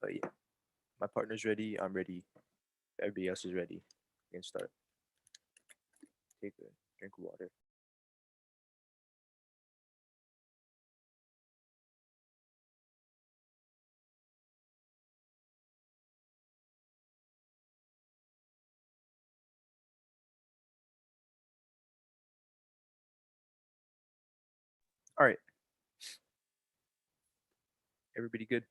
But yeah, my partner's ready. I'm ready. Everybody else is ready. We can start. Take a drink of water. All right, everybody good?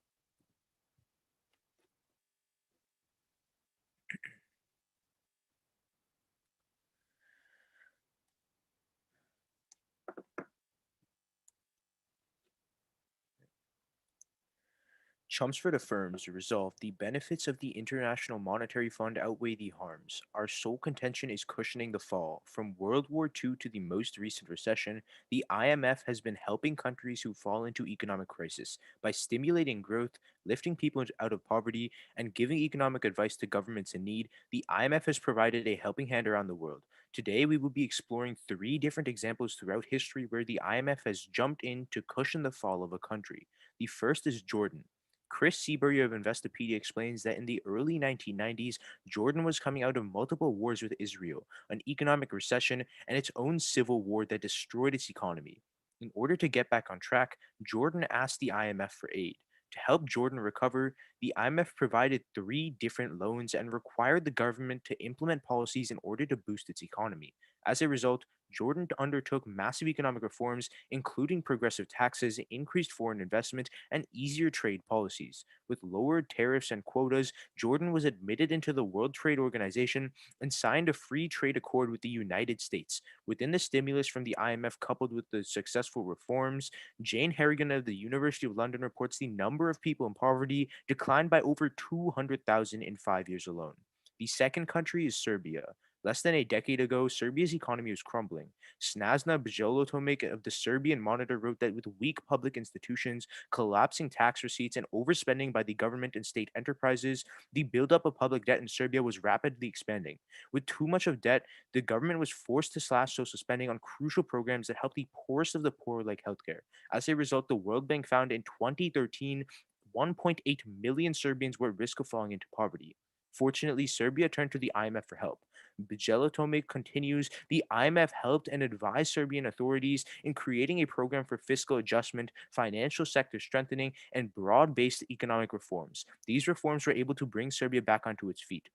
Chelmsford affirms resolve the benefits of the International Monetary Fund outweigh the harms. Our sole contention is cushioning the fall. From World War II to the most recent recession, the IMF has been helping countries who fall into economic crisis by stimulating growth, lifting people out of poverty, and giving economic advice to governments in need. The IMF has provided a helping hand around the world. Today, we will be exploring three different examples throughout history where the IMF has jumped in to cushion the fall of a country. The first is Jordan. Chris Seabury of Investopedia explains that in the early 1990s, Jordan was coming out of multiple wars with Israel, an economic recession, and its own civil war that destroyed its economy. In order to get back on track, Jordan asked the IMF for aid. To help Jordan recover, the IMF provided three different loans and required the government to implement policies in order to boost its economy. As a result, Jordan undertook massive economic reforms, including progressive taxes, increased foreign investment, and easier trade policies. With lowered tariffs and quotas, Jordan was admitted into the World Trade Organization and signed a free trade accord with the United States. Within the stimulus from the IMF, coupled with the successful reforms, Jane Harrigan of the University of London reports the number of people in poverty declined by over 200,000 in 5 years alone. The second country is Serbia. Less than a decade ago, Serbia's economy was crumbling. Snazna Bjelotomic of the Serbian Monitor wrote that with weak public institutions, collapsing tax receipts, and overspending by the government and state enterprises, the buildup of public debt in Serbia was rapidly expanding. With too much of debt, the government was forced to slash social spending on crucial programs that help the poorest of the poor, like healthcare. As a result, the World Bank found in 2013 1.8 million Serbians were at risk of falling into poverty. Fortunately, Serbia turned to the IMF for help. Bjelotome continues, the IMF helped and advised Serbian authorities in creating a program for fiscal adjustment, financial sector strengthening, and broad based economic reforms. These reforms were able to bring Serbia back onto its feet.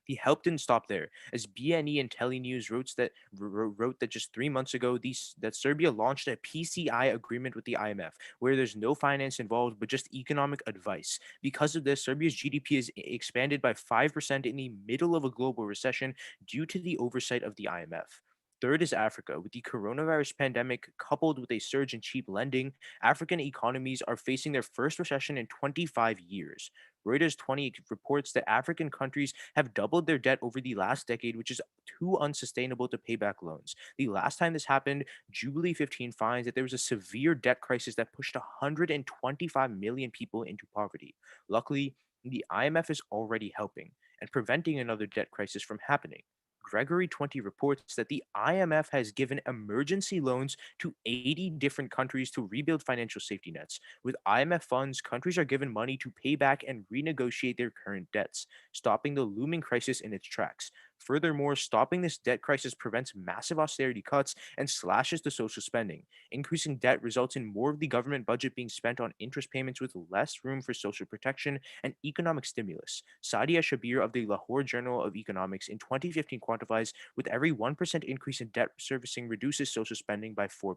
The help didn't stop there, as BNE and Telenews wrote that just 3 months ago, that Serbia launched a PCI agreement with the IMF, where there's no finance involved but just economic advice. Because of this, Serbia's GDP is expanded by 5% in the middle of a global recession due to the oversight of the IMF. Third is Africa. With the coronavirus pandemic coupled with a surge in cheap lending, African economies are facing their first recession in 25 years. Reuters 20 reports that African countries have doubled their debt over the last decade, which is too unsustainable to pay back loans. The last time this happened, Jubilee 15 finds that there was a severe debt crisis that pushed 125 million people into poverty. Luckily, the IMF is already helping and preventing another debt crisis from happening. Gregory 20 reports that the IMF has given emergency loans to 80 different countries to rebuild financial safety nets. With IMF funds, countries are given money to pay back and renegotiate their current debts, stopping the looming crisis in its tracks. Furthermore, stopping this debt crisis prevents massive austerity cuts and slashes the social spending. Increasing debt results in more of the government budget being spent on interest payments with less room for social protection and economic stimulus. Sadia Shabir of the Lahore Journal of Economics in 2015 quantifies with every 1% increase in debt servicing reduces social spending by 4%.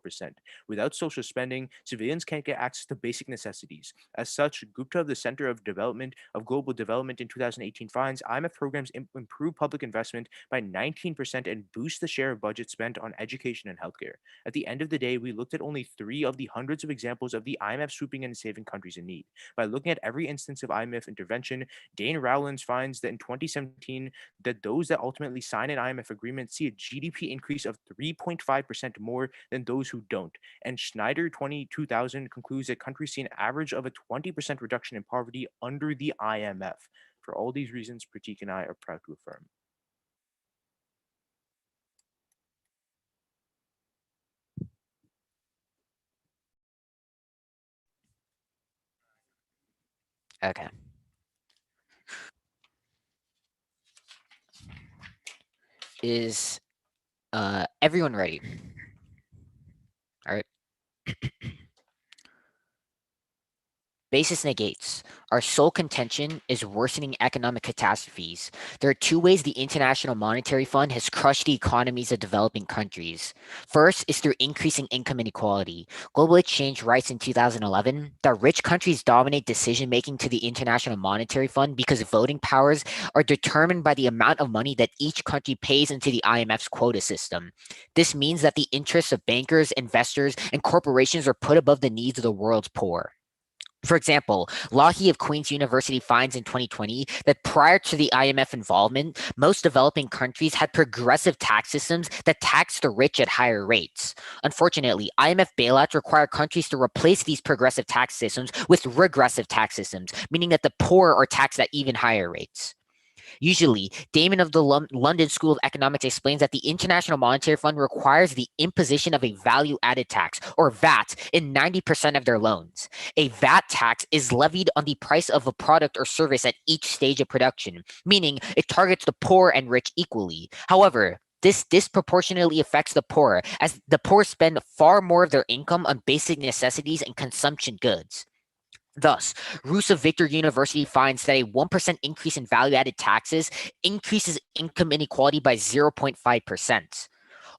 Without social spending, civilians can't get access to basic necessities. As such, Gupta of the Center of Development of Global Development in 2018 finds IMF programs improve public investment by 19% and boost the share of budget spent on education and healthcare. At the end of the day, we looked at only three of the hundreds of examples of the IMF swooping in and saving countries in need. By looking at every instance of IMF intervention, Dane Rowlands finds that in 2017, that those that ultimately sign an IMF agreement see a GDP increase of 3.5% more than those who don't. And Schneider 2000 concludes that countries see an average of a 20% reduction in poverty under the IMF. For all these reasons, Pratik and I are proud to affirm. Okay. Is everyone ready? All right. Basis negates. Our sole contention is worsening economic catastrophes. There are two ways the International Monetary Fund has crushed the economies of developing countries. First is through increasing income inequality. Global Exchange writes in 2011 that rich countries dominate decision making to the International Monetary Fund because voting powers are determined by the amount of money that each country pays into the IMF's quota system. This means that the interests of bankers, investors, and corporations are put above the needs of the world's poor. For example, Lockheed of Queen's University finds in 2020 that prior to the IMF involvement, most developing countries had progressive tax systems that taxed the rich at higher rates. Unfortunately, IMF bailouts require countries to replace these progressive tax systems with regressive tax systems, meaning that the poor are taxed at even higher rates. Usually, Damon of the London School of Economics explains that the International Monetary Fund requires the imposition of a value added tax, or VAT, in 90% of their loans. A VAT tax is levied on the price of a product or service at each stage of production, meaning it targets the poor and rich equally. However, this disproportionately affects the poor, as the poor spend far more of their income on basic necessities and consumption goods. Thus, Rusa Victor University finds that a 1% increase in value added taxes increases income inequality by 0.5%.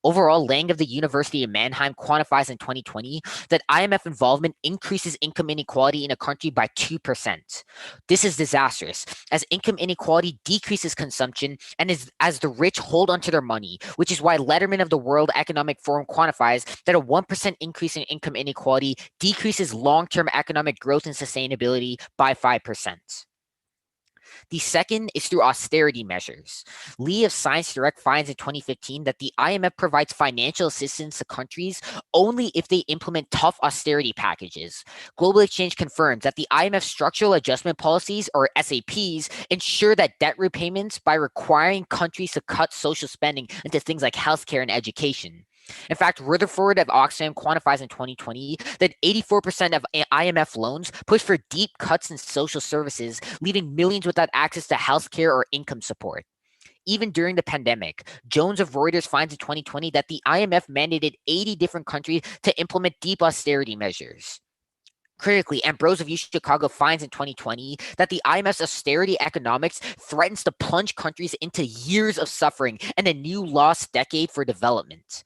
Overall, Lang of the University of Mannheim quantifies in 2020 that IMF involvement increases income inequality in a country by 2%. This is disastrous, as income inequality decreases consumption and as the rich hold onto their money, which is why Letterman of the World Economic Forum quantifies that a 1% increase in income inequality decreases long term economic growth and sustainability by 5%. The second is through austerity measures. Lee of Science Direct finds in 2015 that the IMF provides financial assistance to countries only if they implement tough austerity packages. Global Exchange confirms that the IMF structural adjustment policies, or SAPs, ensure that debt repayments by requiring countries to cut social spending into things like healthcare and education. In fact, Rutherford of Oxfam quantifies in 2020 that 84% of IMF loans push for deep cuts in social services, leaving millions without access to healthcare or income support. Even during the pandemic, Jones of Reuters finds in 2020 that the IMF mandated 80 different countries to implement deep austerity measures. Critically, Ambrose of U Chicago finds in 2020 that the IMF's austerity economics threatens to plunge countries into years of suffering and a new lost decade for development.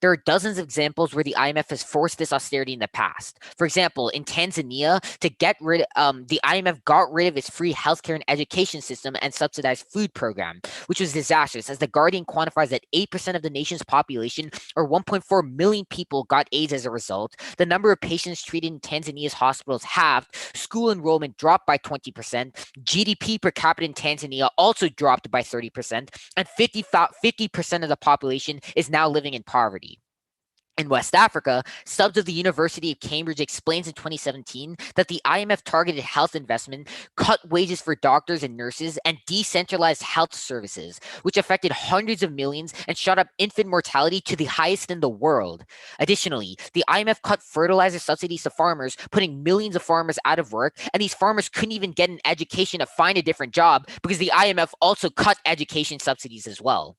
There are dozens of examples where the IMF has forced this austerity in the past. For example, in Tanzania, to get rid, the IMF got rid of its free healthcare and education system and subsidized food program, which was disastrous, as the Guardian quantifies that 8% of the nation's population, or 1.4 million people, got AIDS as a result. The number of patients treated in Tanzania's hospitals halved. School enrollment dropped by 20%. GDP per capita in Tanzania also dropped by 30%, and 50% of the population is now living in poverty. In West Africa, Stubbs of the University of Cambridge explains in 2017 that the IMF targeted health investment, cut wages for doctors and nurses, and decentralized health services, which affected hundreds of millions and shot up infant mortality to the highest in the world. Additionally, the IMF cut fertilizer subsidies to farmers, putting millions of farmers out of work, and these farmers couldn't even get an education to find a different job because the IMF also cut education subsidies as well.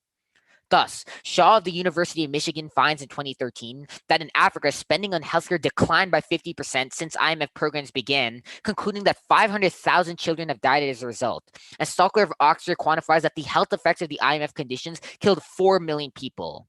Thus, Shaw of the University of Michigan finds in 2013 that in Africa, spending on healthcare declined by 50% since IMF programs began, concluding that 500,000 children have died as a result. And Stockler of Oxford quantifies that the health effects of the IMF conditions killed 4 million people.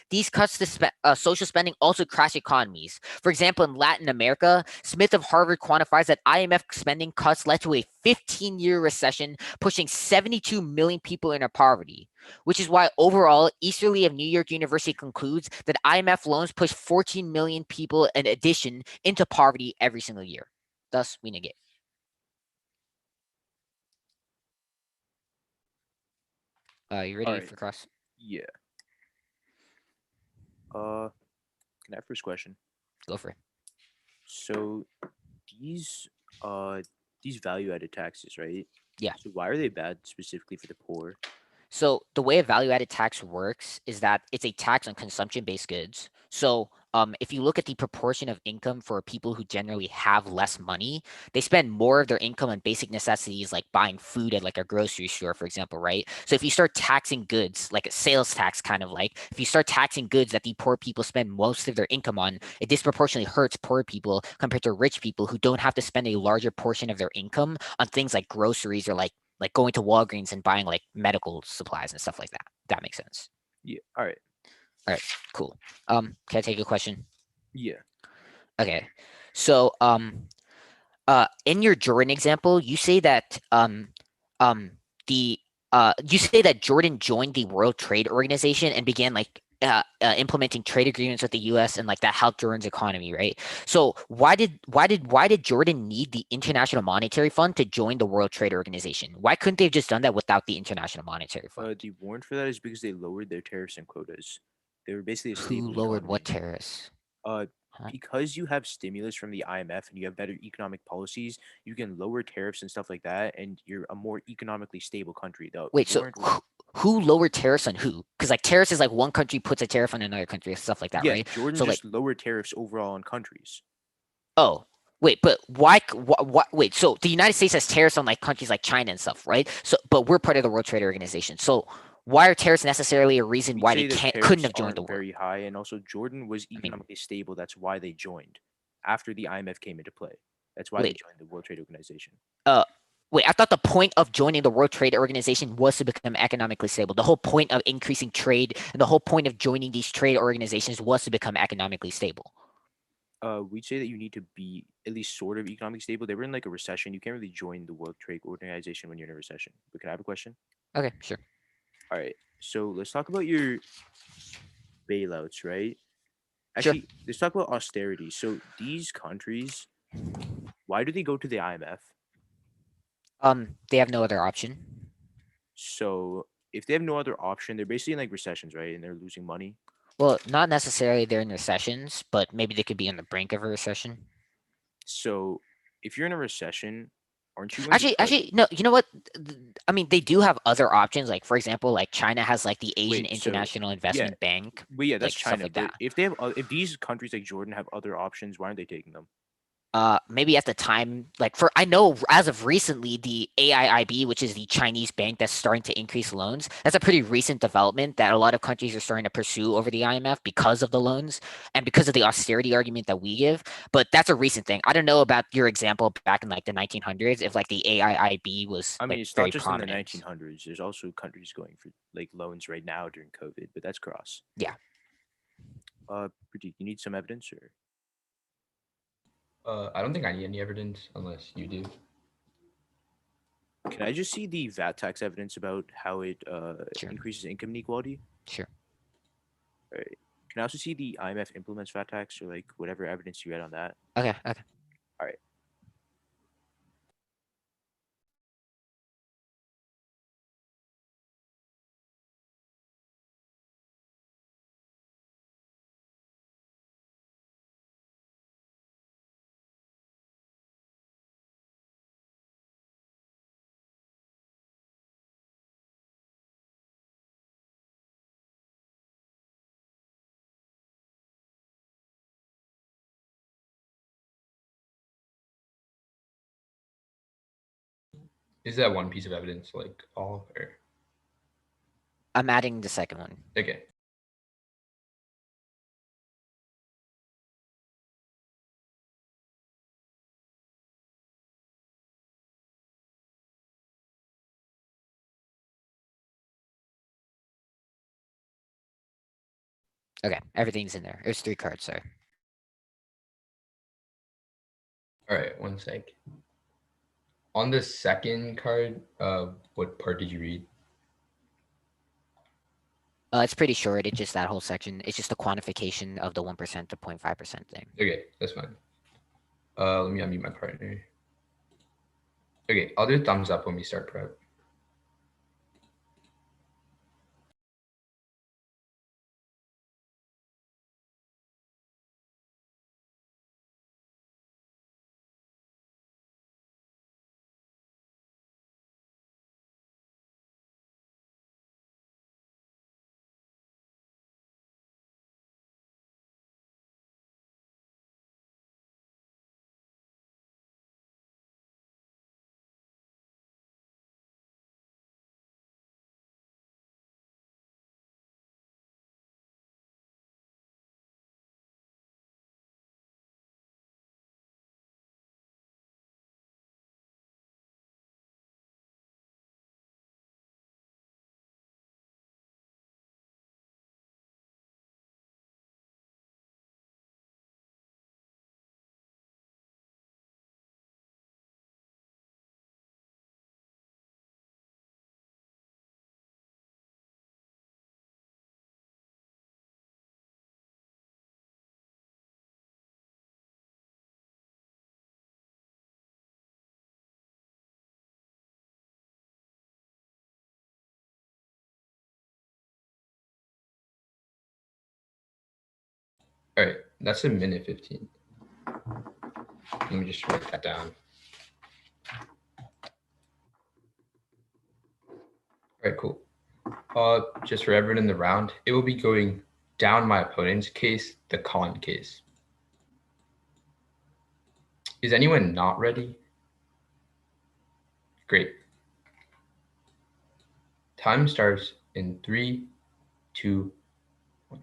These cuts to social spending also crash economies. For example, in Latin America, Smith of Harvard quantifies that IMF spending cuts led to a 15-year recession, pushing 72 million people into poverty. Which is why overall, Easterly of New York University concludes that IMF loans push 14 million people in addition into poverty every single year. Thus, we negate. You All ready right. for cross? Yeah. Uh, can I have first question? Go for it. So these uh these value added taxes, right? Yeah. So why are they bad specifically for the poor? So the way a value added tax works is that it's a tax on consumption based goods. So if you look at the proportion of income for people who generally have less money, they spend more of their income on basic necessities like buying food at like a grocery store, for example, right? So if you start taxing goods, like a sales tax kind of like, if you start taxing goods that the poor people spend most of their income on, it disproportionately hurts poor people compared to rich people who don't have to spend a larger portion of their income on things like groceries or like going to Walgreens and buying like medical supplies and stuff like that. That makes sense. Yeah. All right. All right, cool. Can I take a question? Yeah. Okay. So, in your Jordan example, you say that um, the you say that Jordan joined the World Trade Organization and began like implementing trade agreements with the U.S. and like that helped Jordan's economy, right? So why did Jordan need the International Monetary Fund to join the World Trade Organization? Why couldn't they have just done that without the International Monetary Fund? The warrant for that is because they lowered their tariffs and quotas. They were basically a Who stable lowered what economy. tariffs? Uh, Huh? because you have stimulus from the IMF and you have better economic policies, you can lower tariffs and stuff like that, and you're a more economically stable country. The Wait, so warrant was who lowered tariffs on who? Because like tariffs is like one country puts a tariff on another country, stuff like that, yeah, right? Jordan So like, just lowered tariffs overall on countries. oh, wait, but why? Wait, so the United States has tariffs on like countries like China and stuff, right? So, but we're part of the World Trade Organization. So why are tariffs necessarily a reason We'd why they say that couldn't tariffs have joined the aren't world? very high, and also Jordan was I mean, economically stable. That's why they joined after the IMF came into play. That's why they wait, joined the World Trade Organization. uh. Wait, I thought the point of joining the World Trade Organization was to become economically stable. The whole point of increasing trade and the whole point of joining these trade organizations was to become economically stable. We'd say that you need to be at least sort of economically stable. They were in like a recession. You can't really join the World Trade Organization when you're in a recession. But can I have a question? Okay, sure. All right. So let's talk about your bailouts, right? Sure. Actually, let's talk about austerity. So these countries, why do they go to the IMF? They have no other option. So if they have no other option, they're basically in like recessions, right? And they're losing money. Well, not necessarily they're in recessions, but maybe they could be on the brink of a recession. So if you're in a recession, aren't you going to cut? Actually, no. You know what? I mean, they do have other options. Like, for example, like China has like the Asian Wait, so International yeah, Investment Bank, but yeah, that's like stuff China. like But that. if they have, if these countries like Jordan have other options, why aren't they taking them? Maybe at the time, like for I know as of recently, the AIIB, which is the Chinese bank that's starting to increase loans, that's a pretty recent development that a lot of countries are starting to pursue over the IMF because of the loans and because of the austerity argument that we give. But that's a recent thing. I don't know about your example back in like the 1900s, if like the AIIB was I mean, like it's not very just in the prominent. 1900s. There's also countries going for like loans right now during COVID, but that's cross. Yeah. Pratik, you need some evidence, or I don't think I need any evidence unless you do. can I just see the VAT tax evidence about how it Sure. increases income inequality? Sure. All right. Can I also see the IMF implements VAT tax or like whatever evidence you had on that? Okay. Okay. All right. Is that one piece of evidence like all or I'm adding the second one. okay? Okay. Everything's in there. There's three cards. Sorry. All right, one sec. On the second card, what part did you read? It's pretty short. It's just that whole section. It's just the quantification of the 1% to 0.5% thing. Okay, that's fine. Let me unmute my partner. Okay, I'll do a thumbs up when we start prep. All right, that's a minute 15. Let me just write that down. All right, cool. Just for everyone in the round, it will be going down my opponent's case, the con case. Is anyone not ready? Great. Time starts in 3, 2, 1.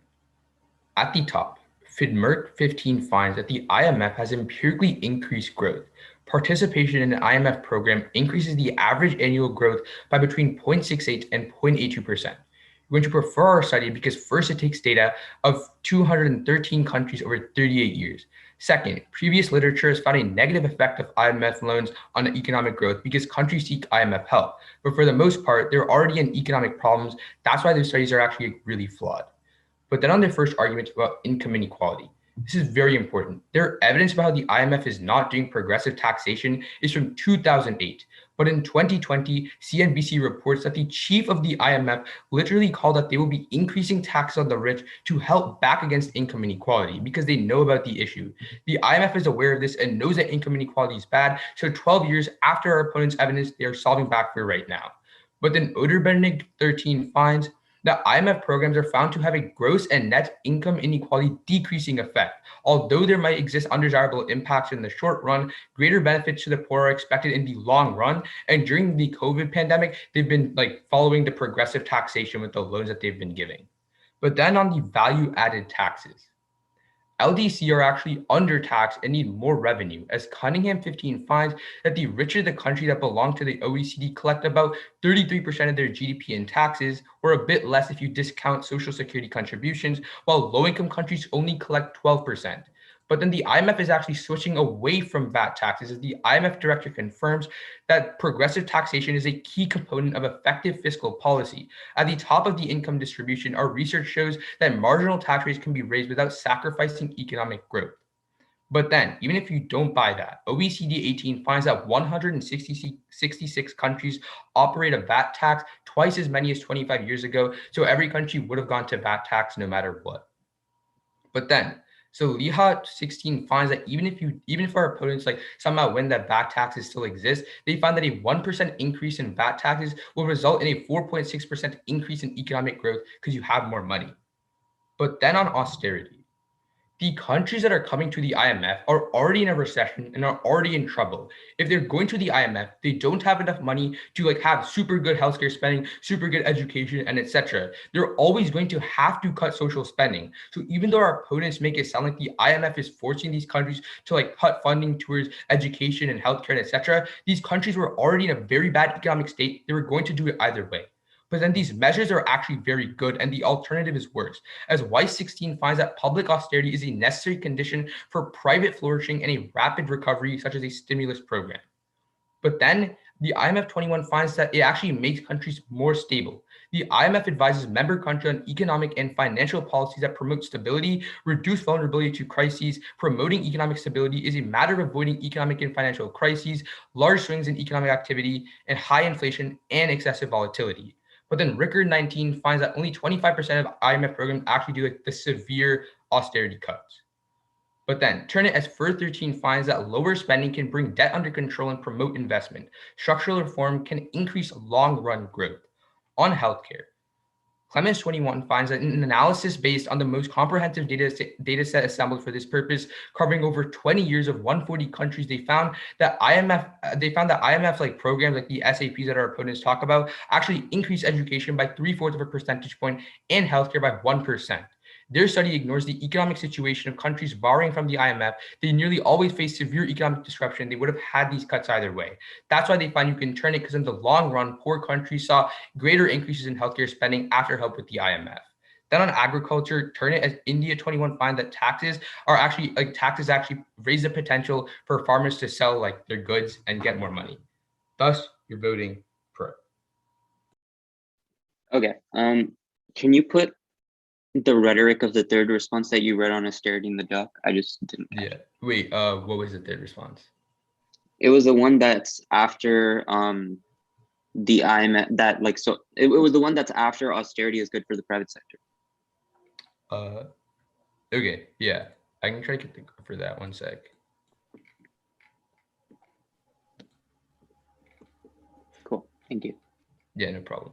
At the top, FIDMERC 15 finds that the IMF has empirically increased growth. Participation in an IMF program increases the average annual growth by between 0.68 and 0.82%. We're going to prefer our study because first it takes data of 213 countries over 38 years. Second, previous literature has found a negative effect of IMF loans on economic growth because countries seek IMF help. But for the most part, they're already in economic problems. That's why those studies are actually really flawed. But then on their first argument about income inequality, this is very important. Their evidence about how the IMF is not doing progressive taxation is from 2008. But in 2020, CNBC reports that the chief of the IMF literally called that they will be increasing taxes on the rich to help back against income inequality because they know about the issue. The IMF is aware of this and knows that income inequality is bad. So 12 years after our opponent's evidence, they are solving back for it right now. But then Oder Benedict 13 finds the IMF programs are found to have a gross and net income inequality decreasing effect. Although there might exist undesirable impacts in the short run, greater benefits to the poor are expected in the long run. And during the COVID pandemic, they've been following the progressive taxation with the loans that they've been giving. But then on the value added taxes, LDC are actually undertaxed and need more revenue, as Cunningham 15 finds that the richer the country that belong to the OECD collect about 33% of their GDP in taxes, or a bit less if you discount Social Security contributions, while low-income countries only collect 12%. But then the IMF is actually switching away from VAT taxes, as the IMF director confirms that progressive taxation is a key component of effective fiscal policy. At the top of the income distribution, our research shows that marginal tax rates can be raised without sacrificing economic growth. But then, even if you don't buy that, OECD 18 finds that 166 countries operate a VAT tax, twice as many as 25 years ago. So every country would have gone to VAT tax no matter what. But then, so Liha 16 finds that even if our opponents somehow win that VAT taxes still exist, they find that a 1% increase in VAT taxes will result in a 4.6% increase in economic growth because you have more money. But then on austerity, the countries that are coming to the IMF are already in a recession and are already in trouble. If they're going to the IMF, they don't have enough money to have super good healthcare spending, super good education, and etc. They're always going to have to cut social spending. So even though our opponents make it sound like the IMF is forcing these countries to cut funding towards education and healthcare, and etc., these countries were already in a very bad economic state. They were going to do it either way. But then these measures are actually very good, and the alternative is worse, as Weiss 16 finds that public austerity is a necessary condition for private flourishing and a rapid recovery, such as a stimulus program. But then the IMF 21 finds that it actually makes countries more stable. The IMF advises member countries on economic and financial policies that promote stability, reduce vulnerability to crises. Promoting economic stability is a matter of avoiding economic and financial crises, large swings in economic activity, and high inflation and excessive volatility. But then Rickard 19 finds that only 25% of IMF programs actually do the severe austerity cuts. But then Turner as Fur 13 finds that lower spending can bring debt under control and promote investment. Structural reform can increase long-run growth. On healthcare, Clemens 21 finds that an analysis based on the most comprehensive data set assembled for this purpose, covering over 20 years of 140 countries, they found that IMF programs like the SAPs that our opponents talk about actually increase education by 3/4 of a percentage point and healthcare by 1%. Their study ignores the economic situation of countries borrowing from the IMF. They nearly always face severe economic disruption. They would have had these cuts either way. That's why they find you can turn it, because in the long run, poor countries saw greater increases in healthcare spending after help with the IMF. Then on agriculture, turn it as India 21 find that taxes actually raise the potential for farmers to sell their goods and get more money. Thus, you're voting pro. Okay. Can you put the rhetoric of the third response that you read on austerity in the doc? I just didn't catch it. Wait, what was the third response? It was the one that's after the IMF, it was the one that's after austerity is good for the private sector. Okay, yeah. I can try to get the for that 1 sec. Cool. Thank you. Yeah, no problem.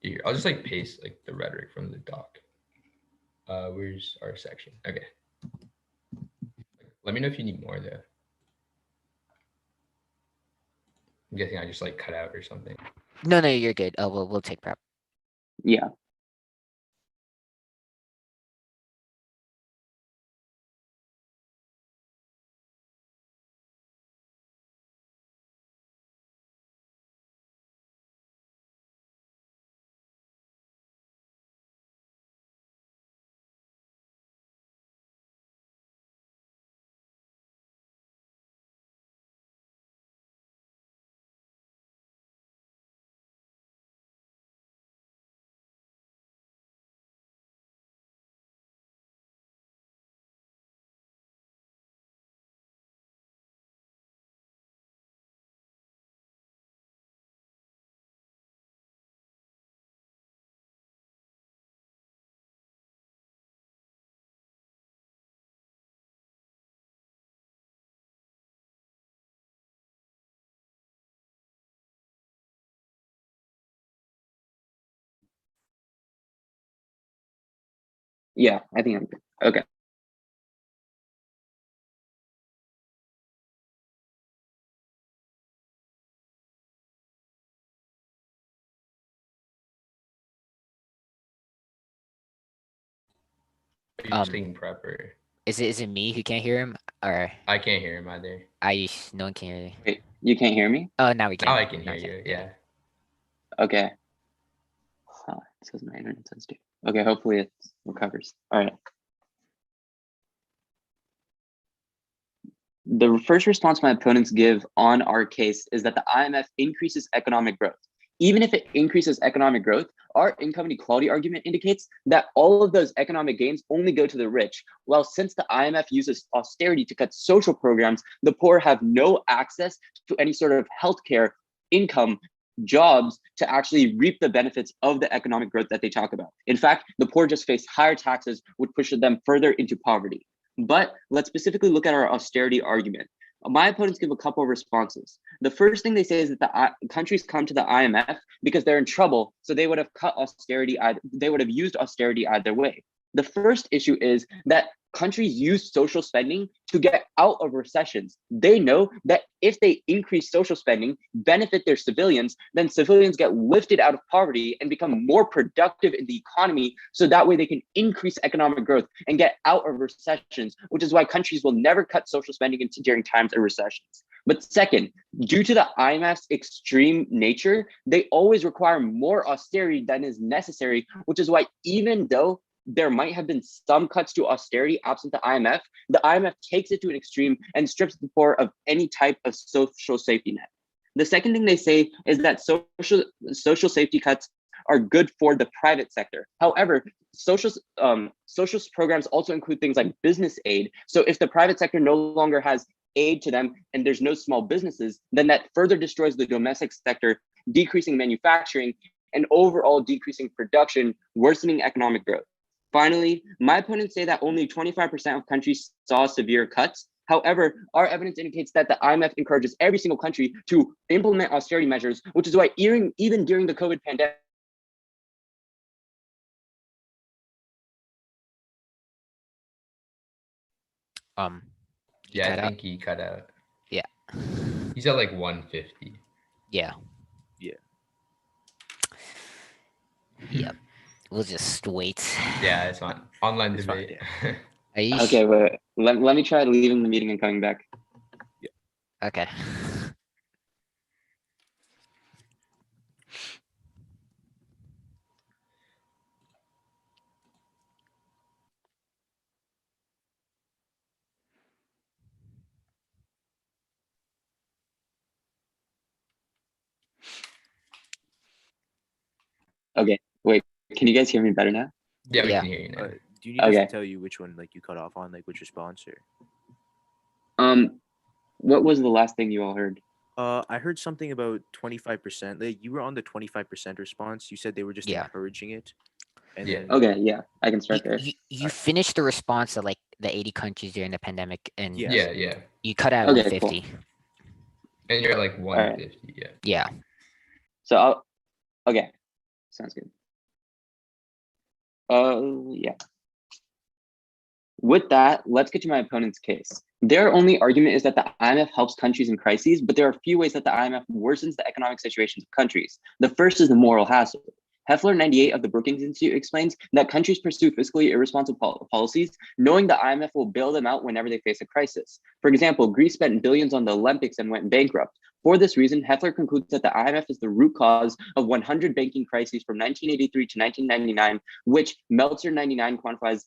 Here, I'll just like paste like the rhetoric from the doc. Where's our section? Okay. Let me know if you need more though. I'm guessing I just like cut out or something. No, you're good. We'll take prep. Yeah. Yeah, I think I'm good. Okay. Are you just taking prep or? Is it me who can't hear him, or I can't hear him either. no one can hear you? Wait, you can't hear me? Oh, now we can. Now I can Now hear we you. Yeah. Okay. Huh, it says my internet says too. Okay, hopefully it recovers. All right. The first response my opponents give on our case is that the IMF increases economic growth. Even if it increases economic growth, our income inequality argument indicates that all of those economic gains only go to the rich. While since the IMF uses austerity to cut social programs, the poor have no access to any sort of healthcare, income, jobs to actually reap the benefits of the economic growth that they talk about. In fact, the poor just face higher taxes, which pushes them further into poverty. But let's specifically look at our austerity argument. My opponents give a couple of responses. The first thing they say is that the countries come to the IMF because they're in trouble, so they would have cut austerity. They would have used austerity either way. The first issue is that countries use social spending to get out of recessions. They know that if they increase social spending, benefit their civilians, then civilians get lifted out of poverty and become more productive in the economy. So that way they can increase economic growth and get out of recessions, which is why countries will never cut social spending during times of recessions. But second, due to the IMF's extreme nature, they always require more austerity than is necessary, which is why even though there might have been some cuts to austerity absent the IMF takes it to an extreme and strips the poor of any type of social safety net. The second thing they say is that social safety cuts are good for the private sector. However, social programs also include things like business aid. So if the private sector no longer has aid to them and there's no small businesses, then that further destroys the domestic sector, decreasing manufacturing and overall decreasing production, worsening economic growth. Finally, my opponents say that only 25% of countries saw severe cuts. However, our evidence indicates that the IMF encourages every single country to implement austerity measures, which is why even during the COVID pandemic, Yeah, I think he cut out. Yeah. He's at like 150. Yeah. Yeah. Yep. We'll just wait. Yeah, it's fine. Online It's fine, debate. okay, but let me try leaving the meeting and coming back. Okay. Okay, wait, can you guys hear me better now? Yeah, we Yeah. can hear you now. Do you need us to Okay. tell you which one like you cut off on, like which response or? What was the last thing you all heard? I heard something about 25%. Like, you were on the 25% response. You said they were just Yeah. encouraging it. And Yeah. then Okay, yeah, I can You, start there. you finished the response of like the 80 countries during the pandemic, and yes. Yeah. you cut out at Okay, cool. 150. And you're at like All right. 150. Yeah. Yeah. So okay, sounds good. Yeah. With that, let's get to my opponent's case. Their only argument is that the IMF helps countries in crises, but there are a few ways that the IMF worsens the economic situations of countries. The first is the moral hazard. Heffler 98 of the Brookings Institute explains that countries pursue fiscally irresponsible policies, knowing the IMF will bail them out whenever they face a crisis. For example, Greece spent billions on the Olympics and went bankrupt. For this reason, Heffler concludes that the IMF is the root cause of 100 banking crises from 1983 to 1999, which Meltzer 99 quantifies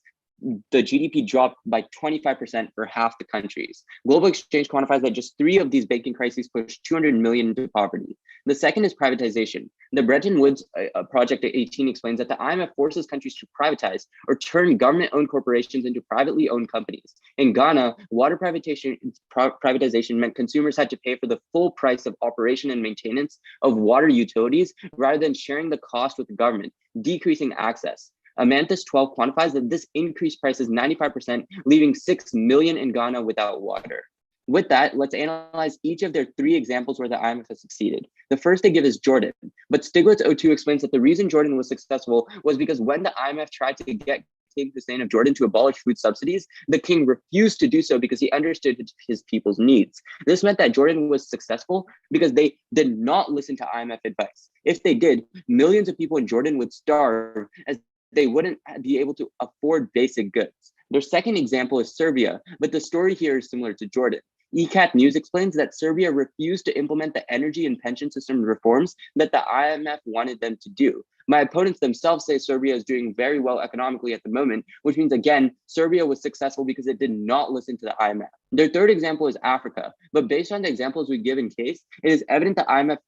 the GDP dropped by 25% for half the countries. Global Exchange quantifies that just 3 of these banking crises pushed 200 million into poverty. The second is privatization. The Bretton Woods Project 18 explains that the IMF forces countries to privatize or turn government-owned corporations into privately owned companies. In Ghana, water privatization meant consumers had to pay for the full price of operation and maintenance of water utilities rather than sharing the cost with the government, decreasing access. Amanthus 12 quantifies that this increased prices 95%, leaving 6 million in Ghana without water. With that, let's analyze each of their 3 examples where the IMF has succeeded. The first they give is Jordan, but Stiglitz 02 explains that the reason Jordan was successful was because when the IMF tried to get King Hussein of Jordan to abolish food subsidies, the king refused to do so because he understood his people's needs. This meant that Jordan was successful because they did not listen to IMF advice. If they did, millions of people in Jordan would starve as they wouldn't be able to afford basic goods. Their second example is Serbia, but the story here is similar to Jordan. ECAT News explains that Serbia refused to implement the energy and pension system reforms that the IMF wanted them to do. My opponents themselves say Serbia is doing very well economically at the moment, which means, again, Serbia was successful because it did not listen to the IMF. Their third example is Africa, but based on the examples we give in case, it is evident the IMF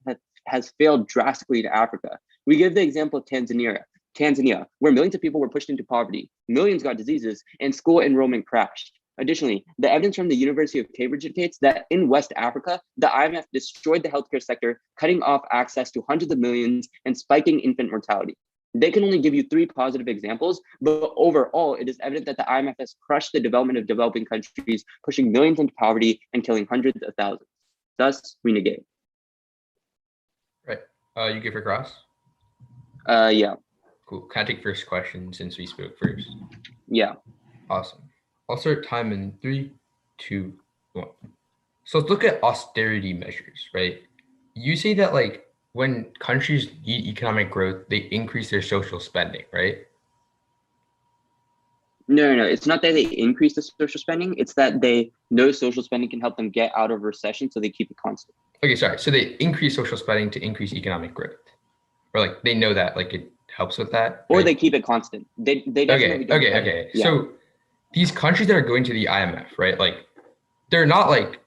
has failed drastically in Africa. We give the example of Tanzania, where millions of people were pushed into poverty, millions got diseases, and school enrollment crashed. Additionally, the evidence from the University of Cambridge indicates that in West Africa, the IMF destroyed the healthcare sector, cutting off access to hundreds of millions and spiking infant mortality. They can only give you 3 positive examples, but overall, it is evident that the IMF has crushed the development of developing countries, pushing millions into poverty and killing hundreds of thousands. Thus, we negate. Right. You give for cross? Yeah. Cool. Can I take first question since we spoke first? Yeah. Awesome. I'll start time in 3, 2, 1. So let's look at austerity measures, right? You say that like when countries need economic growth, they increase their social spending, right? No. It's not that they increase the social spending. It's that they know social spending can help them get out of recession, so they keep it constant. Okay, sorry. So they increase social spending to increase economic growth, or like they know that like it helps with that, Or right? they keep it constant. They definitely don't. Okay. Yeah. So these countries that are going to the IMF, right? Like they're not like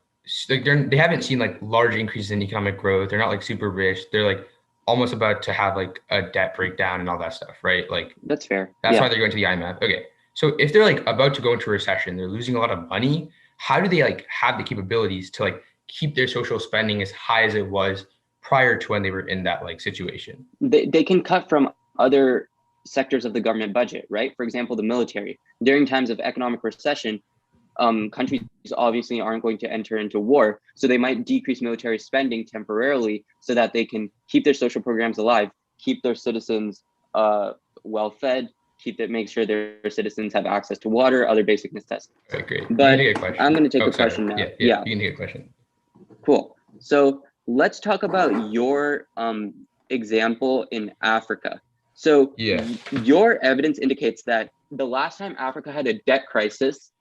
they haven't seen like large increases in economic growth. They're not like super rich. They're like almost about to have like a debt breakdown and all that stuff, right? Like That's fair. that's why they're going to the IMF. Okay. So if they're like about to go into a recession, they're losing a lot of money. How do they like have the capabilities to like keep their social spending as high as it was prior to when they were in that like situation? They can cut from other sectors of the government budget, right? For example, the military. During times of economic recession, countries obviously aren't going to enter into war, so they might decrease military spending temporarily so that they can keep their social programs alive, keep their citizens well fed, make sure their citizens have access to water, other basic necessities. Okay, great. But You can take a question. I'm going to take a Sorry. question now. Yeah, you can take a question. Cool. So let's talk about your example in Africa. So your evidence indicates that the last time Africa had a debt crisis,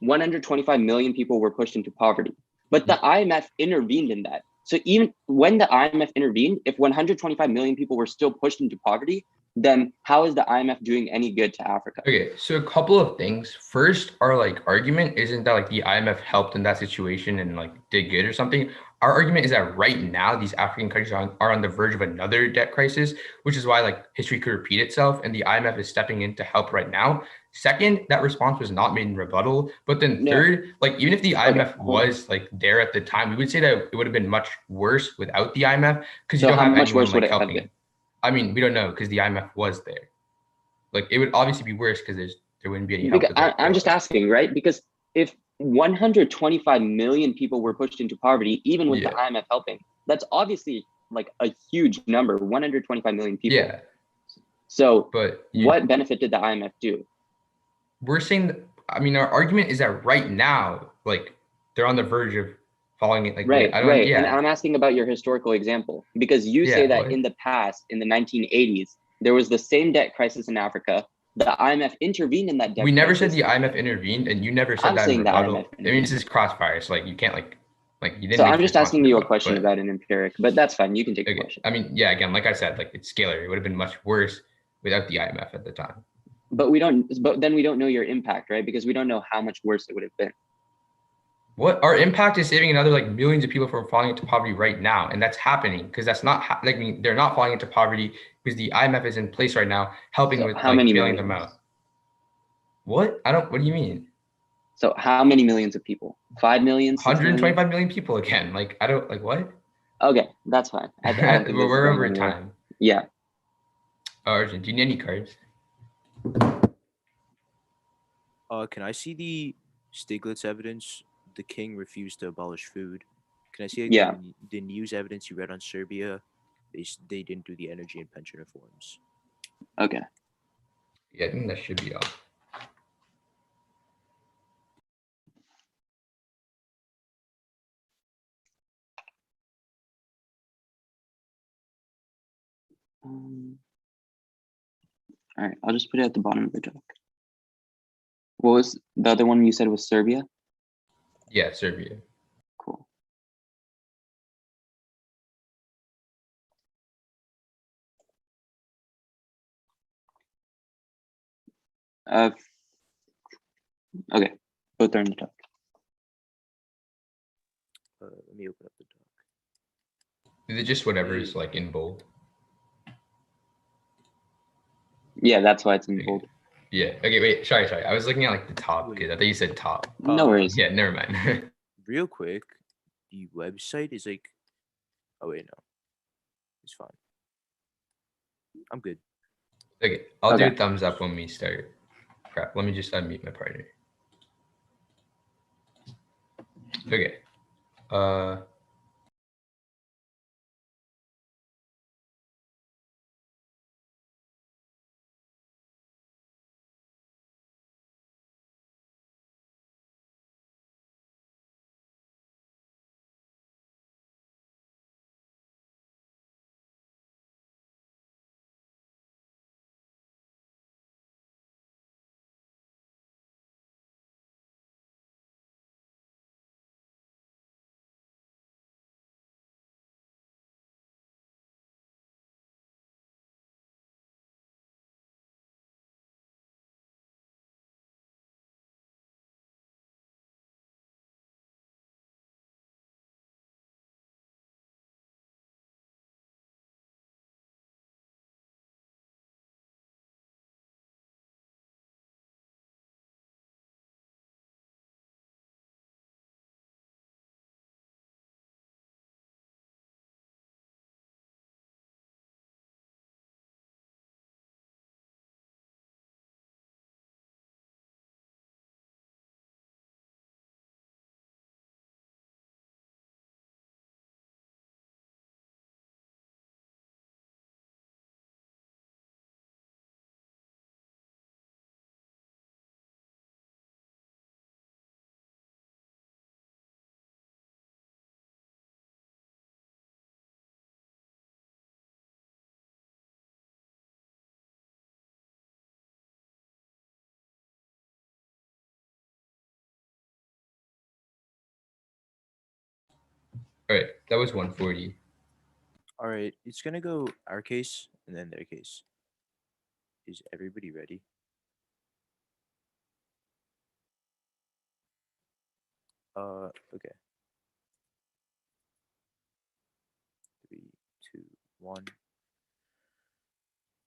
125 million people were pushed into poverty. But the IMF intervened in that. So even when the IMF intervened, if 125 million people were still pushed into poverty, then how is the IMF doing any good to Africa? Okay, so a couple of things. First, our like argument isn't that like the IMF helped in that situation and like did good or something. Our argument is that right now these African countries are on the verge of another debt crisis, which is why like history could repeat itself, and the IMF is stepping in to help right now. Second, that response was not made in rebuttal. But then No. third, like even if the IMF hold on. was like there at the time, we would say that it would have been much worse without the IMF because you So don't how have much anyone worse would like it have helping. been? I mean, we don't know because the IMF was there. Like it would obviously be worse because there wouldn't be any help. I'm just asking, right? Because if 125 million people were pushed into poverty, even with the IMF helping, that's obviously like a huge number, 125 million people. Yeah. So But what benefit did the IMF do? We're saying that, I mean, our argument is that right now, like they're on the verge of following it. Like, right. Yeah. And I'm asking about your historical example because you say that in the past, in the 1980s, there was the same debt crisis in Africa. The IMF intervened in that debt crisis. We never said the IMF intervened, and you never said that in rebuttal. I mean, this is crossfire, so like you can't like you didn't. So I'm just asking you a question about an empiric, but that's fine. You can take the question. I mean, yeah, again, like I said, like it's scalar. It would have been much worse without the IMF at the time. But then we don't know your impact, right? Because we don't know how much worse it would have been. What our impact is saving another like millions of people from falling into poverty right now, and that's happening because that's not like they're not falling into poverty because the IMF is in place right now helping with like bailing them out. What? What do you mean? So how many millions of people? 5 million? 125 million people again. Like I don't like what? Okay, that's fine. I don't think we're over time. Yeah. Arjun, do you need any cards? Can I see the Stiglitz evidence? The king refused to abolish food. Can I see the news evidence you read on Serbia? They didn't do the energy and pension reforms. Okay. Yeah, I think that should be all. All right, I'll just put it at the bottom of the doc. What was the other one you said was Serbia? Yeah, Serbia. Cool. Okay, both are in the doc. Let me open up the doc. Is it just whatever is like in bold? Yeah, that's why it's in bold. Yeah. Okay, wait. Sorry. I was looking at like the top because I thought you said top. No worries. Yeah, never mind. Real quick, the website is like, oh wait, no, it's fine. I'm good. Okay, I'll do a thumbs up when we start. Crap. Let me just unmute my partner. Okay. All right, that was 140. All right, it's gonna go our case and then their case. Is everybody ready? Okay. 3, 2, 1.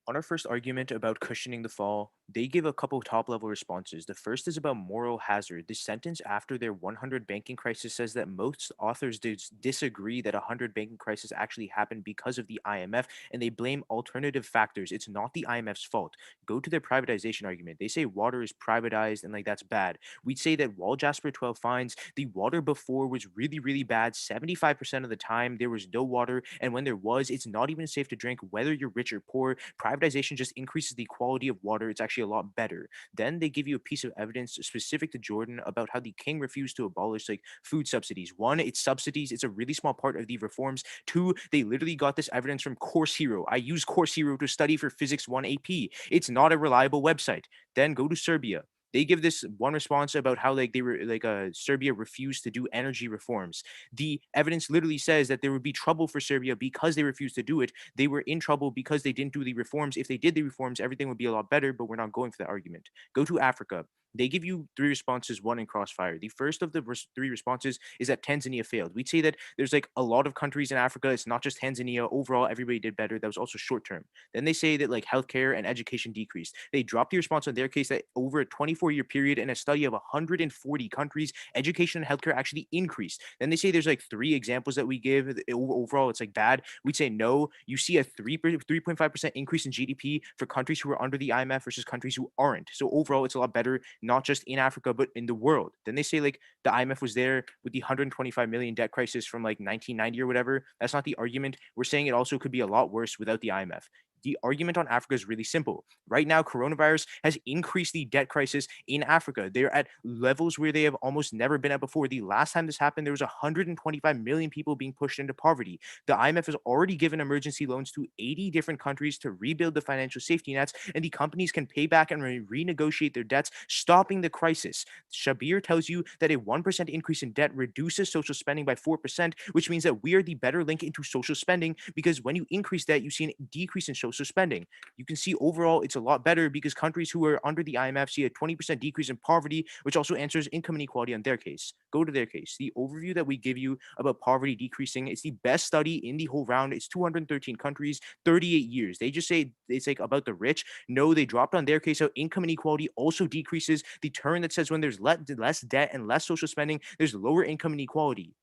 On our first argument about cushioning the fall, They give a couple top level responses. The first is about moral hazard. The sentence after their 100 banking crisis says that most authors disagree that a 100 banking crisis actually happened because of the IMF, and they blame alternative factors. It's not the IMF's fault. Go to their privatization argument. They say water is privatized and like that's bad. We'd say that while Jasper 12 finds the water before was really, really bad, 75% of the time there was no water. And when there was, it's not even safe to drink, whether you're rich or poor. Privatization just increases the quality of water. It's actually a lot better. Then they give you a piece of evidence specific to Jordan about how the king refused to abolish like food subsidies. One, it's subsidies. It's a really small part of the reforms. Two, they literally got this evidence from Course Hero. I use Course Hero to study for Physics 1 AP. It's not a reliable website. Then go to Serbia. They give this one response about how like they were like Serbia refused to do energy reforms. The evidence literally says that there would be trouble for Serbia because they refused to do it. They were in trouble because they didn't do the reforms. If they did the reforms, everything would be a lot better, but we're not going for that argument. Go to Africa. They give you three responses, one in crossfire. The first of the three responses is that Tanzania failed. We'd say that there's like a lot of countries in Africa. It's not just Tanzania. Overall, everybody did better. That was also short term. Then they say that like healthcare and education decreased. They dropped the response on their case that over a 24-year period in a study of 140 countries, education and healthcare actually increased. Then they say there's like three examples that we give. Overall, it's like bad. We'd say no. You see a 3.5% increase in GDP for countries who are under the IMF versus countries who aren't. So overall, it's a lot better, not just in Africa, but in the world. Then they say like the IMF was there with the 125 million debt crisis from like 1990 or whatever. That's not the argument. We're saying it also could be a lot worse without the IMF. The argument on Africa is really simple. Right now, coronavirus has increased the debt crisis in Africa. They're at levels where they have almost never been at before. The last time this happened, there was 125 million people being pushed into poverty. The IMF has already given emergency loans to 80 different countries to rebuild the financial safety nets, and the companies can pay back and renegotiate their debts, stopping the crisis. Shabir tells you that a 1% increase in debt reduces social spending by 4%, which means that we are the better link into social spending because when you increase debt, you see a decrease in social spending. You can see overall it's a lot better because countries who are under the IMF see a 20% decrease in poverty, which also answers income inequality on their case. Go to their case. The overview that we give you about poverty decreasing, it's the best study in the whole round. It's 213 countries, 38 years. They just say it's like about the rich. No, they dropped on their case how income inequality also decreases. The turn that says when there's less debt and less social spending, there's lower income inequality.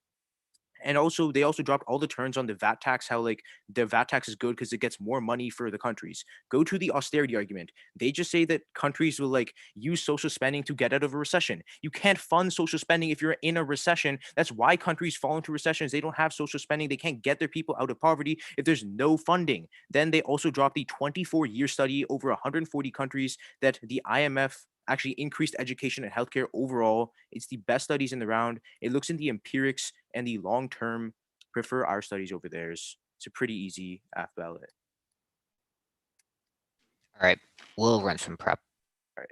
And also, they also dropped all the turns on the VAT tax, how like the VAT tax is good because it gets more money for the countries. Go to the austerity argument. They just say that countries will like use social spending to get out of a recession. You can't fund social spending if you're in a recession. That's why countries fall into recessions. They don't have social spending. They can't get their people out of poverty if there's no funding. Then they also dropped the 24-year study over 140 countries that the IMF actually increased education and healthcare overall. It's the best studies in the round. It looks in the empirics and the long term. Prefer our studies over theirs. It's a pretty easy AF ballot. All right, we'll run some prep. All right.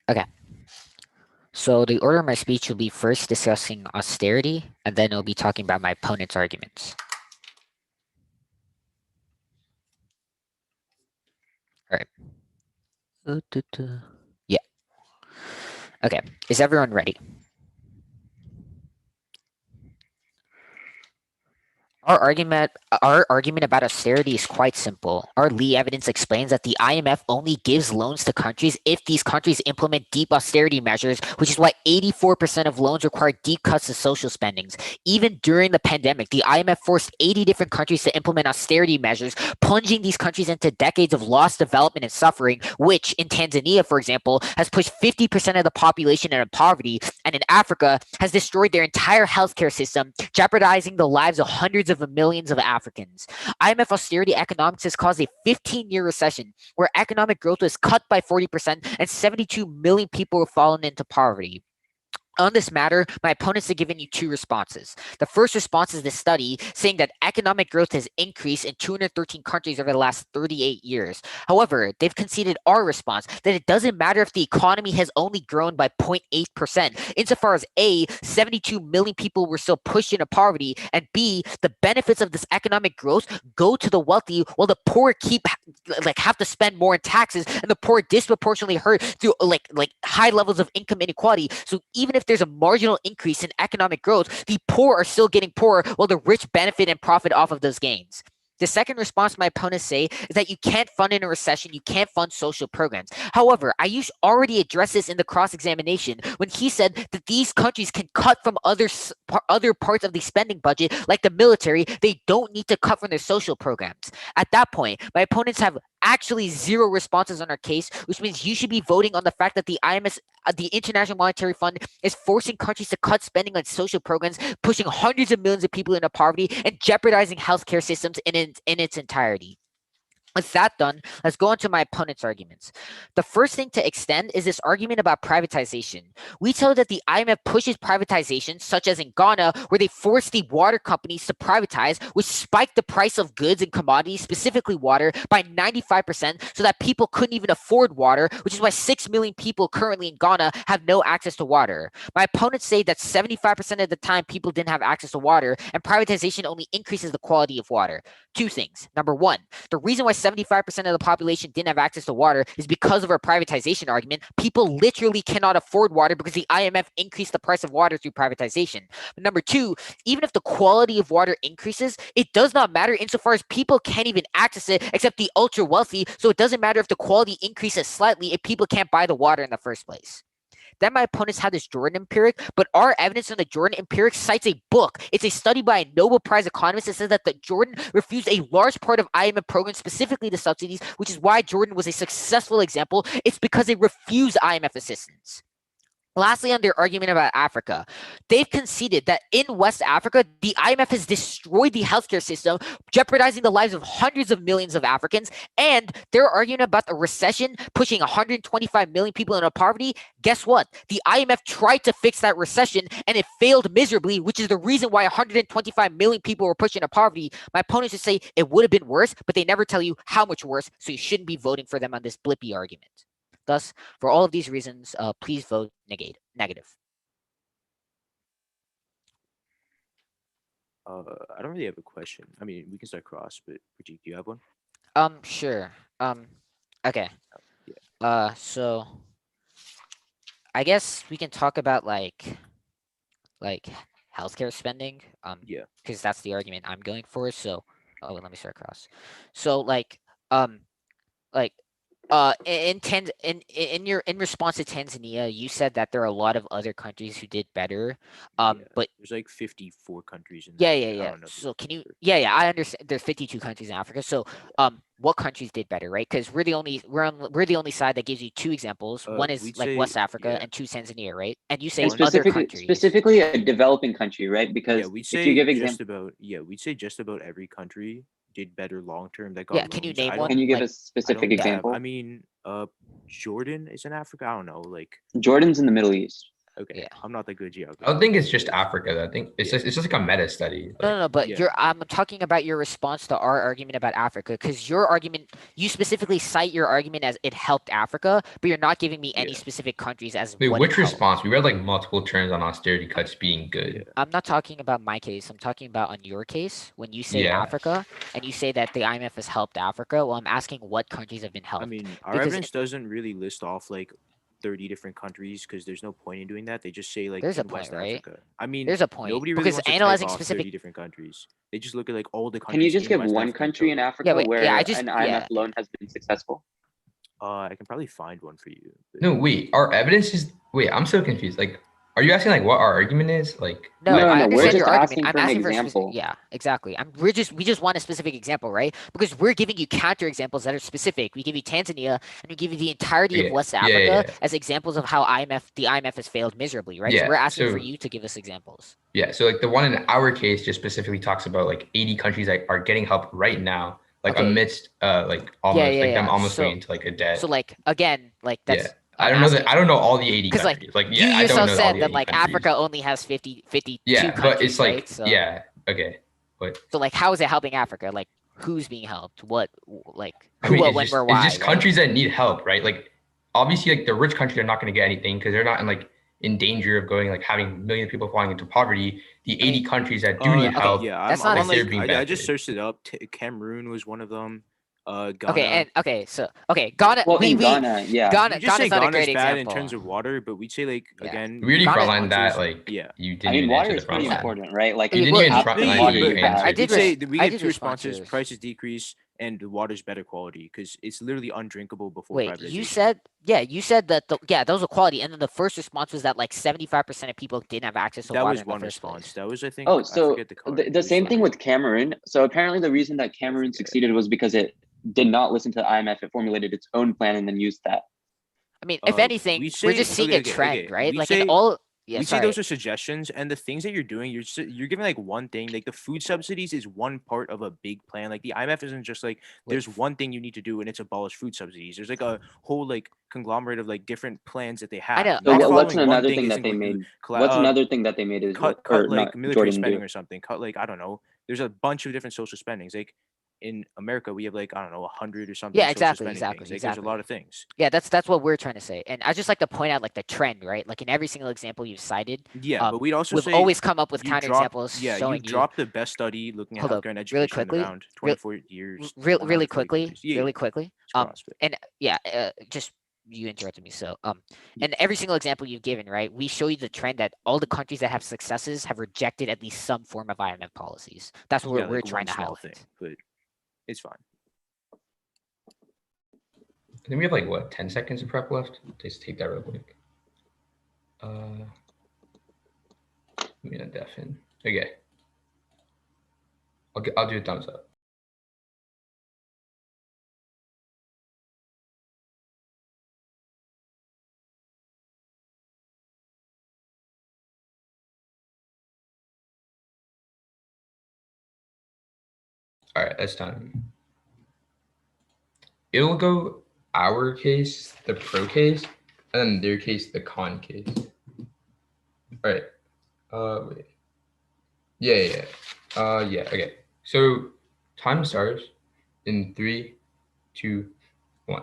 Okay. So the order of my speech will be first discussing austerity, and then I'll be talking about my opponent's arguments. All right. Yeah. Okay. Is everyone ready? Our argument about austerity is quite simple. Our Lee evidence explains that the IMF only gives loans to countries if these countries implement deep austerity measures, which is why 84% of loans require deep cuts to social spendings. Even during the pandemic, the IMF forced 80 different countries to implement austerity measures, plunging these countries into decades of lost development and suffering, which in Tanzania, for example, has pushed 50% of the population into poverty, and in Africa has destroyed their entire healthcare system, jeopardizing the lives of hundreds of millions of Africans. IMF austerity economics has caused a 15-year recession where economic growth was cut by 40% and 72 million people have fallen into poverty. On this matter, my opponents have given you two responses. The first response is this study saying that economic growth has increased in 213 countries over the last 38 years. However, they've conceded our response that it doesn't matter if the economy has only grown by 0.8%, insofar as A, 72 million people were still pushed into poverty, and B, the benefits of this economic growth go to the wealthy while the poor have to spend more in taxes, and the poor disproportionately hurt through high levels of income inequality. So even if there's a marginal increase in economic growth, the poor are still getting poorer while the rich benefit and profit off of those gains. The second response my opponents say is that you can't fund in a recession, you can't fund social programs. However, Ayush already addressed this in the cross-examination when he said that these countries can cut from other parts of the spending budget, like the military. They don't need to cut from their social programs. At that point, my opponents have actually zero responses on our case, which means you should be voting on the fact that the IMF, the International Monetary Fund, is forcing countries to cut spending on social programs, pushing hundreds of millions of people into poverty, and jeopardizing healthcare systems in its entirety. With that done, let's go on to my opponent's arguments. The first thing to extend is this argument about privatization. We tell that the IMF pushes privatization, such as in Ghana, where they force the water companies to privatize, which spiked the price of goods and commodities, specifically water, by 95%, so that people couldn't even afford water, which is why 6 million people currently in Ghana have no access to water. My opponents say that 75% of the time people didn't have access to water, and privatization only increases the quality of water. Two things. Number one, the reason why 75% of the population didn't have access to water is because of our privatization argument. People literally cannot afford water because the IMF increased the price of water through privatization. But number two, even if the quality of water increases, it does not matter insofar as people can't even access it except the ultra wealthy. So it doesn't matter if the quality increases slightly if people can't buy the water in the first place. Then my opponents had this Jordan empiric, but our evidence on the Jordan empiric cites a book. It's a study by a Nobel Prize economist that says that the Jordan refused a large part of IMF programs, specifically the subsidies, which is why Jordan was a successful example. It's because they refused IMF assistance. Lastly, on their argument about Africa, they've conceded that in West Africa, the IMF has destroyed the healthcare system, jeopardizing the lives of hundreds of millions of Africans. And they're arguing about the recession pushing 125 million people into poverty. Guess what? The IMF tried to fix that recession and it failed miserably, which is the reason why 125 million people were pushed into poverty. My opponents would say it would have been worse, but they never tell you how much worse, so you shouldn't be voting for them on this blippy argument. Thus, for all of these reasons, please vote negative. I don't really have a question. I mean, we can start cross, but Pratik, do you have one? Sure. Okay. Yeah. So I guess we can talk about like healthcare spending. Yeah. Because that's the argument I'm going for. So, let me start cross. So um, like in response to Tanzania, you said that there are a lot of other countries who did better. Yeah. But There's like 54 countries in yeah, that. yeah, I yeah. don't know the So can you? number. Yeah, I understand. There's 52 countries in Africa. So Yeah. what countries did better, right? Because we're the only side that gives you two examples. One is We'd like say West Africa, yeah. and two Tanzania, right? And you say And One. other specifically countries. specifically a developing country, right? Yeah, Because we'd if you say give just example, about yeah, we'd say just about every country did better long term that got Yeah, can you loans. name can one? you give Like a specific yeah, I example? mean, Jordan is in Africa. I don't know, like Jordan's in the Middle East. Okay, Yeah. I'm not that good I don't geography. think it's just Africa. I think it's Yeah. just like a meta study. No, Like, no, but Yeah. I'm talking about your response to our argument about Africa, because your argument, you specifically cite your argument as it helped Africa, but you're not giving me any Yeah. specific countries as wait, what it which helped. response? We read like multiple terms on austerity cuts being good. Yeah. I'm not talking about my case. I'm talking about on your case when you say Yeah. Africa and you say that the IMF has helped Africa. Well, I'm asking what countries have been I helped. mean, our Because evidence doesn't really list off like 30 different countries because there's no point in doing that. They just say like there's a in point, West right? Africa. I mean, There's a point nobody really because wants to type analyzing off specific. 30 different countries. They just look at like all the Can you countries just in give West one Africa in country in total. Africa Wait, where I just an IMF yeah. loan has been successful? I can probably find one for you. but- No, wait. Our evidence is. Wait, I'm so confused. Like, are you asking like what our argument is? Like, No, No, I no, we're understand just your argument. asking I'm for an asking for a specific. example. Yeah, exactly. We just want a specific example, right? Because we're giving you counter examples that are specific. We give you Tanzania and we give you the entirety of okay, West yeah, Africa yeah, as examples of how the IMF has failed miserably, right? So yeah. we're asking for So you to give us examples. yeah, so like the one in our case just specifically talks about like 80 countries that are getting help right now, like Okay. amidst like almost yeah, like them yeah. almost So going into like a debt. so like again, like Yeah. that's I I'm don't know that asking I don't know all the 80 because like countries. Like you yeah, I don't yourself know all said the that 80 like countries. Africa only has 52 Yeah, but countries, it's like right? So yeah, okay. But so like how is it helping Africa? Like who's being helped? What like I who, mean what, when, where, it's why, just right? countries that need help, right? Like obviously like the rich countries are not going to get anything because they're not in like in danger of going like having millions of people falling into poverty. The 80 mean, countries that do need okay, help, Yeah, that's I'm not a on like they're like being I just benefited. searched it up. Cameroon was one of them. okay, Ghana. and okay, so okay, Ghana. Well, in we Ghana, yeah. You just say Ghana's not a Ghana's great bad example. in terms of water, but we'd say like Yeah. again. We already Ghana- frontlined that, responses- like yeah. you didn't I mean, even water answer is the pretty front line. important, right? Like, You didn't well, even you- front Yeah, line water the is but bad. I did we'd say res- we I get did two respond responses: to yours. prices decrease and the water's better quality because it's literally undrinkable before Wait, privatization. you said that those were quality, and then the first response was that like 75% of people didn't have access to that water was in the one first response. place. That was I think Oh, I so forget the card. It the was same thing something- with Cameroon. So apparently the reason that Cameroon succeeded was because it did not listen to the IMF. It formulated its own plan and then used that. I mean, if we anything, we're say just seeing okay, a trend, right? We Like say in all. Yeah, we say sorry. those are suggestions, and the things that you're doing, you're giving like one thing. Like the food subsidies is one part of a big plan. Like the IMF isn't just like there's one thing you need to do and it's abolish food subsidies. There's like a whole like conglomerate of like different plans that they have. know. So Not what's following one another thing thing that isn't they going to made? What's another thing that they made is cut or like not military Jordan spending do? or something. Cut like I don't know. There's a bunch of different social spendings. Like in America, we have like I don't know 100 or something. Yeah, social exactly, spending exactly, things. Like there's a exactly. lot of things. Yeah, that's what we're trying to say, and I just like to point out like the trend, right? Like in every single example you've cited, Yeah, but we'd also we've say always come up with you counter dropped examples yeah showing you've dropped the best study looking at Hold up, healthcare and really education in quickly, around real- 24 years. really 140 quickly, countries. Yeah, really yeah. quickly. Just go on, spit. And yeah, just you interrupted me. So Yeah. and every single example you've given, right? We show you the trend that all the countries that have successes have rejected at least some form of IMF policies. That's what Yeah, we're like trying one to small highlight. thing, but it's fine. I think we have like what 10 seconds of prep left. Just take that real quick. Let me not deafen. Okay. I'll do a thumbs up. All right, that's time. It'll go our case, the pro case, and then their case, the con case. All right. Wait. Yeah. Yeah. Okay. So time starts in 3, 2, 1.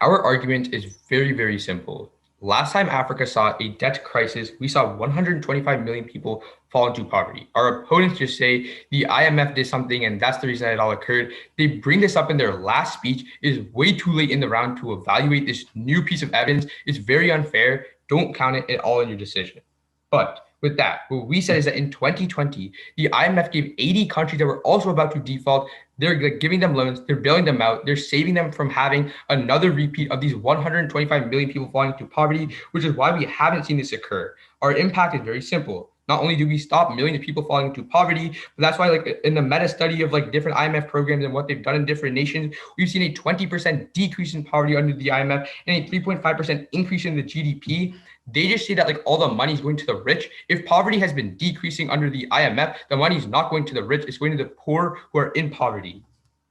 Our argument is very, very simple. Last time Africa saw a debt crisis, we saw 125 million people fall into poverty. Our opponents just say the IMF did something and that's the reason that it all occurred. They bring this up in their last speech. It is way too late in the round to evaluate this new piece of evidence. It's very unfair. Don't count it at all in your decision. But with that, what we said is that in 2020, the IMF gave 80 countries that were also about to default. They're giving them loans, they're bailing them out, they're saving them from having another repeat of these 125 million people falling into poverty, which is why we haven't seen this occur. Our impact is very simple. Not only do we stop millions of people falling into poverty, but that's why like in the meta study of like different IMF programs and what they've done in different nations, we've seen a 20% decrease in poverty under the IMF and a 3.5% increase in the GDP. They just say that like all the money is going to the rich. If poverty has been decreasing under the IMF, the money is not going to the rich, it's going to the poor who are in poverty.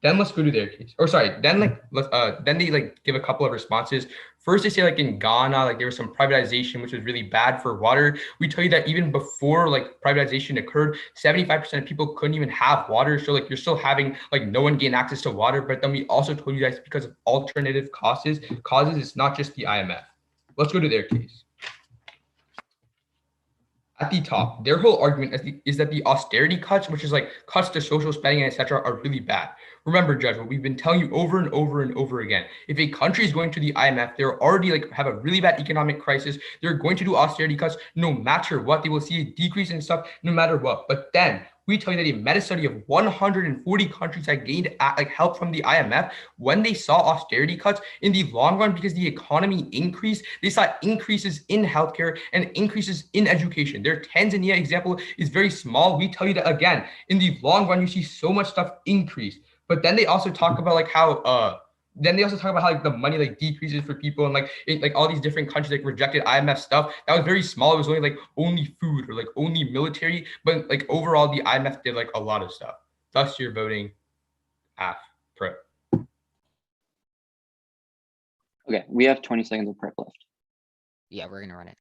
Then let's go to their case. Or sorry, then then they like give a couple of responses. First, they say like in Ghana, like there was some privatization, which was really bad for water. We tell you that even before like privatization occurred, 75% of people couldn't even have water. So like you're still having like no one gain access to water. But then we also told you that it's because of alternative causes. It's not just the IMF. Let's go to their case. At the top, their whole argument is that the austerity cuts, which is like cuts to social spending and etc., are really bad. Remember, Judge, what we've been telling you over and over and over again. If a country is going to the IMF, they're already like have a really bad economic crisis. They're going to do austerity cuts no matter what. They will see a decrease in stuff no matter what. But then we tell you that a meta study of 140 countries that gained like help from the IMF when they saw austerity cuts in the long run because the economy increased, they saw increases in healthcare and increases in education. Their Tanzania example is very small. We tell you that again, in the long run, you see so much stuff increase. But then they also talk about like how like the money like decreases for people and like all these different countries like rejected IMF stuff. That was very small. It was only like only food or like only military, but like overall the IMF did like a lot of stuff. Thus you're voting half pro. Okay, we have 20 seconds of prep left. Yeah, we're gonna run it.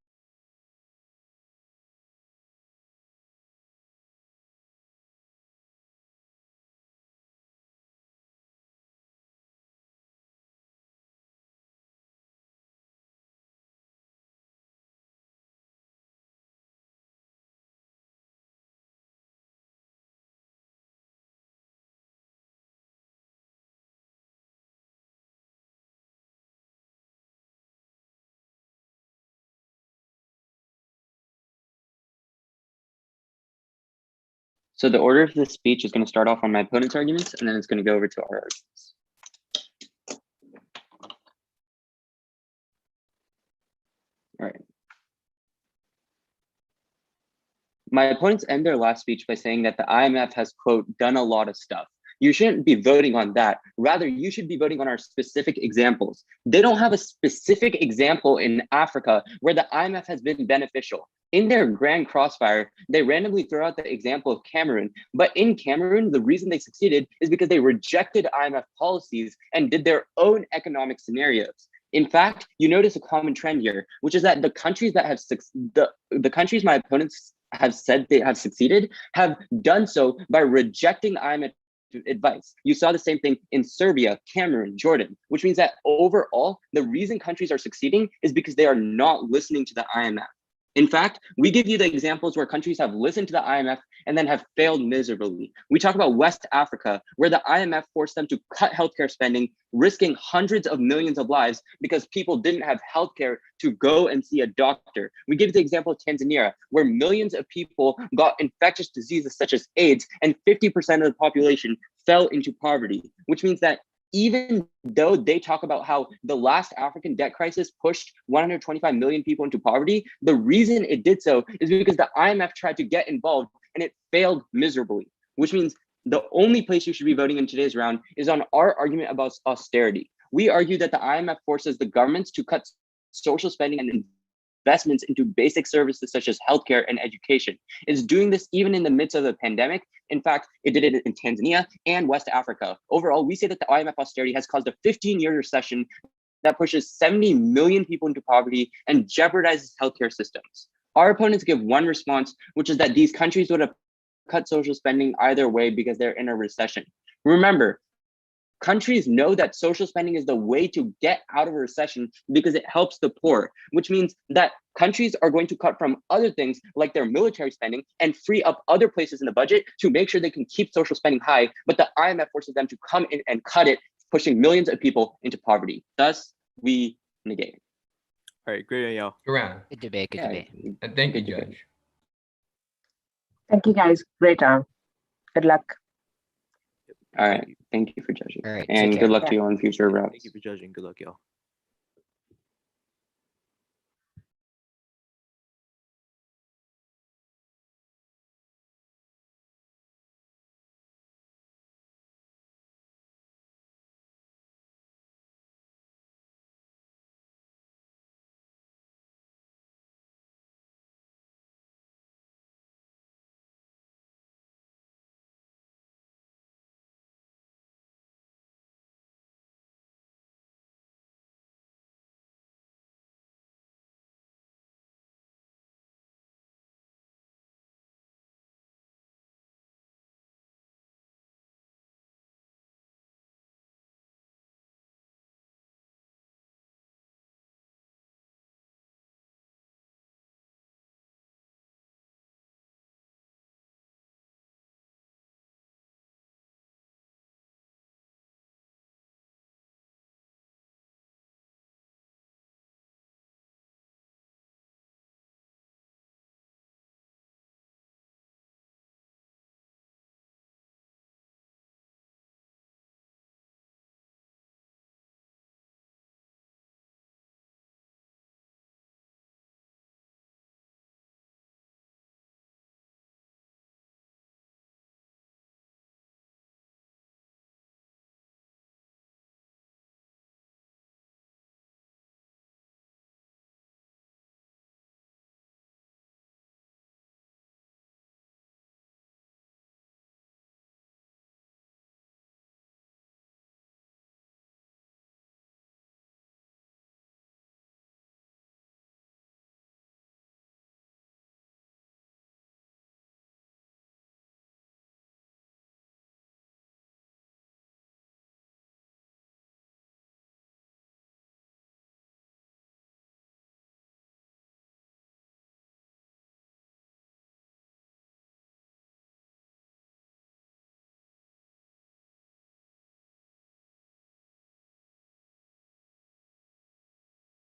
So the order of the speech is going to start off on my opponent's arguments, and then it's going to go over to our arguments. All right. My opponents end their last speech by saying that the IMF has, quote, done a lot of stuff. You shouldn't be voting on that. Rather, you should be voting on our specific examples. They don't have a specific example in Africa where the IMF has been beneficial. In their grand crossfire, they randomly throw out the example of Cameroon. But in Cameroon, the reason they succeeded is because they rejected IMF policies and did their own economic scenarios. In fact, you notice a common trend here, which is that the countries that have the countries my opponents have said they have succeeded have done so by rejecting IMF advice. You saw the same thing in Serbia, Cameroon, Jordan, which means that overall, the reason countries are succeeding is because they are not listening to the IMF. In fact, we give you the examples where countries have listened to the IMF and then have failed miserably. We talk about West Africa, where the IMF forced them to cut healthcare spending, risking hundreds of millions of lives because people didn't have healthcare to go and see a doctor. We give the example of Tanzania, where millions of people got infectious diseases such as AIDS, and 50% of the population fell into poverty, which means that even though they talk about how the last African debt crisis pushed 125 million people into poverty, the reason it did so is because the IMF tried to get involved and it failed miserably, which means the only place you should be voting in today's round is on our argument about austerity. We argue that the IMF forces the governments to cut social spending and investments into basic services such as healthcare and education. It's doing this even in the midst of a pandemic. In fact, it did it in Tanzania and West Africa. Overall, we say that the IMF austerity has caused a 15-year recession that pushes 70 million people into poverty and jeopardizes healthcare systems. Our opponents give one response, which is that these countries would have cut social spending either way because they're in a recession. Remember, countries know that social spending is the way to get out of a recession because it helps the poor, which means that countries are going to cut from other things like their military spending and free up other places in the budget to make sure they can keep social spending high, but the IMF forces them to come in and cut it, pushing millions of people into poverty. Thus, we negate. All right, great, y'all. Around. Good debate. Good debate. And thank you, Good debate. Judge. Thank you, guys. Great round. Good luck. All right. Thank you for judging. All right, take And care. good luck to you on future routes. Thank you for judging. Good luck, y'all.